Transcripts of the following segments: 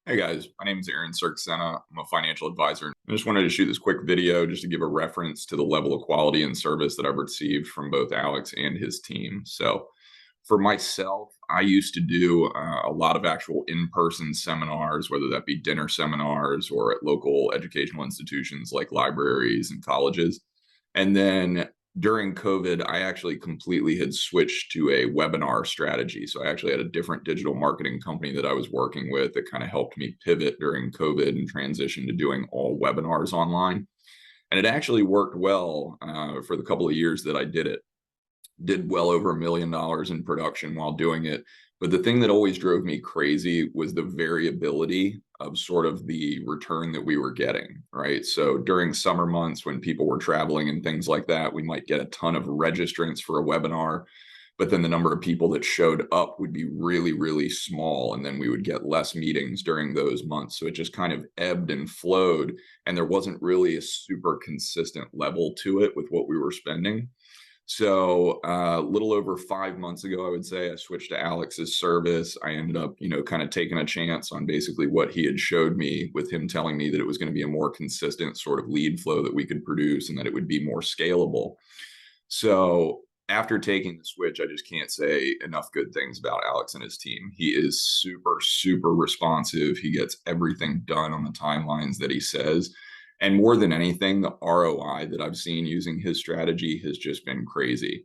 Hey guys, my name is Aaron Sarksena. I'm a financial advisor. I just wanted to shoot this quick video just to give a reference to the level of quality and service that I've received from both Alex and his team. So, for myself, I used to do a lot of actual in-person seminars, whether that be dinner seminars or at local educational institutions like libraries and colleges. And then during COVID, I actually completely had switched to a webinar strategy. So I actually had a different digital marketing company that I was working with that kind of helped me pivot during COVID and transition to doing all webinars online. And it actually worked well for the couple of years that I did it. Did well over $1 million in production while doing it. But the thing that always drove me crazy was the variability of sort of the return that we were getting, right? So during summer months when people were traveling and things like that, we might get a ton of registrants for a webinar, but then the number of people that showed up would be really, really small. And then we would get less meetings during those months. So it just kind of ebbed and flowed. And there wasn't really a super consistent level to it with what we were spending. So a little over 5 months ago, I would say I switched to Alex's service. I ended up, kind of taking a chance on basically what he had showed me with him telling me that it was going to be a more consistent sort of lead flow that we could produce and that it would be more scalable. So after taking the switch, I just can't say enough good things about Alex and his team. He is super, super responsive. He gets everything done on the timelines that he says. And more than anything, the ROI that I've seen using his strategy has just been crazy.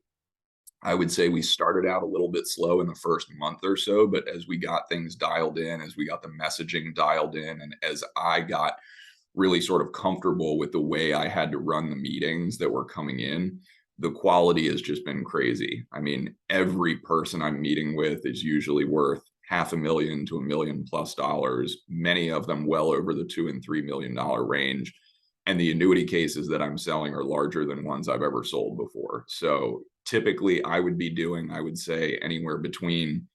I would say we started out a little bit slow in the first month or so, but as we got things dialed in, as we got the messaging dialed in, and as I got really sort of comfortable with the way I had to run the meetings that were coming in, the quality has just been crazy. I mean, every person I'm meeting with is usually worth half a million to $1 million+, many of them well over the $2 and $3 million range. And the annuity cases that I'm selling are larger than ones I've ever sold before. So typically I would be doing, I would say, anywhere between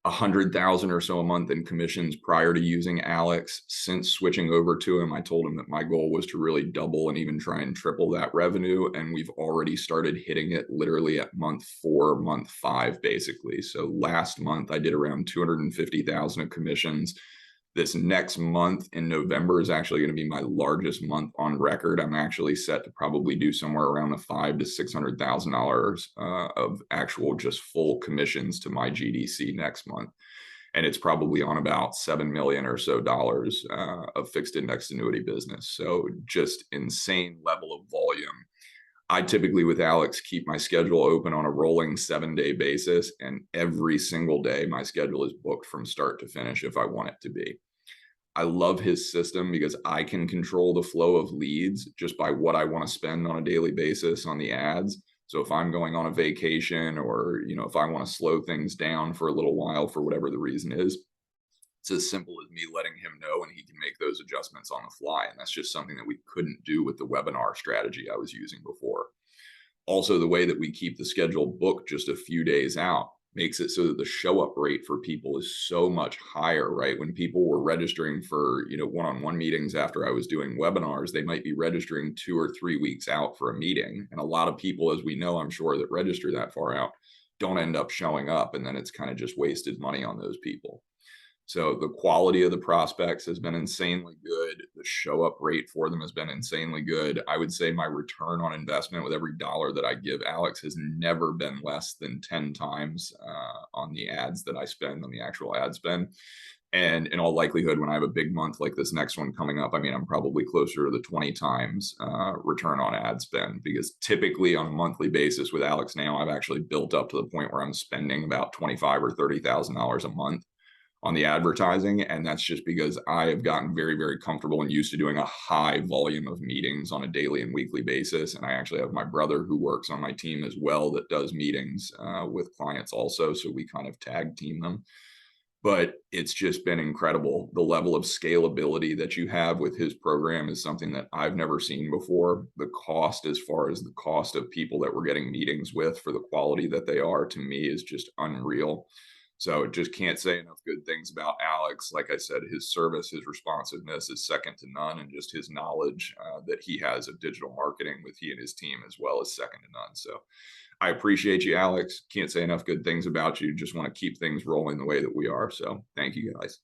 100,000 or so a month in commissions prior to using Alex. Since switching over to him, I told him that my goal was to really double and even try and triple that revenue. And we've already started hitting it literally at month 4, month 5, basically. So last month I did around 250,000 of commissions. This next month in November is actually going to be my largest month on record. I'm actually set to probably do somewhere around the $500,000 to $600,000 of actual just full commissions to my GDC next month, and it's probably on about $7 million or so of fixed index annuity business. So just insane level of volume. I typically with Alex keep my schedule open on a rolling 7-day basis, and every single day my schedule is booked from start to finish if I want it to be. I love his system because I can control the flow of leads just by what I want to spend on a daily basis on the ads. So if I'm going on a vacation or, if I want to slow things down for a little while for whatever the reason is, it's as simple as me letting him know and he can make those adjustments on the fly. And that's just something that we couldn't do with the webinar strategy I was using before. Also, the way that we keep the schedule booked just a few days out makes it so that the show up rate for people is so much higher, right? When people were registering for, one-on-one meetings after I was doing webinars, they might be registering 2 or 3 weeks out for a meeting. And a lot of people, as we know, I'm sure, that register that far out don't end up showing up. And then it's kind of just wasted money on those people. So the quality of the prospects has been insanely good. The show up rate for them has been insanely good. I would say my return on investment with every dollar that I give Alex has never been less than 10 times on the ads that I spend, on the actual ad spend. And in all likelihood, when I have a big month like this next one coming up, I mean, I'm probably closer to the 20 times return on ad spend, because typically on a monthly basis with Alex now, I've actually built up to the point where I'm spending about $25,000 or $30,000 a month on the advertising. And that's just because I have gotten very, very comfortable and used to doing a high volume of meetings on a daily and weekly basis. And I actually have my brother who works on my team as well that does meetings with clients also. So we kind of tag team them. But it's just been incredible. The level of scalability that you have with his program is something that I've never seen before. The cost, as far as the cost of people that we're getting meetings with for the quality that they are, to me is just unreal. So just can't say enough good things about Alex. Like I said, his service, his responsiveness is second to none, and just his knowledge that he has of digital marketing with he and his team as well is second to none. So I appreciate you, Alex. Can't say enough good things about you. Just want to keep things rolling the way that we are. So thank you, guys.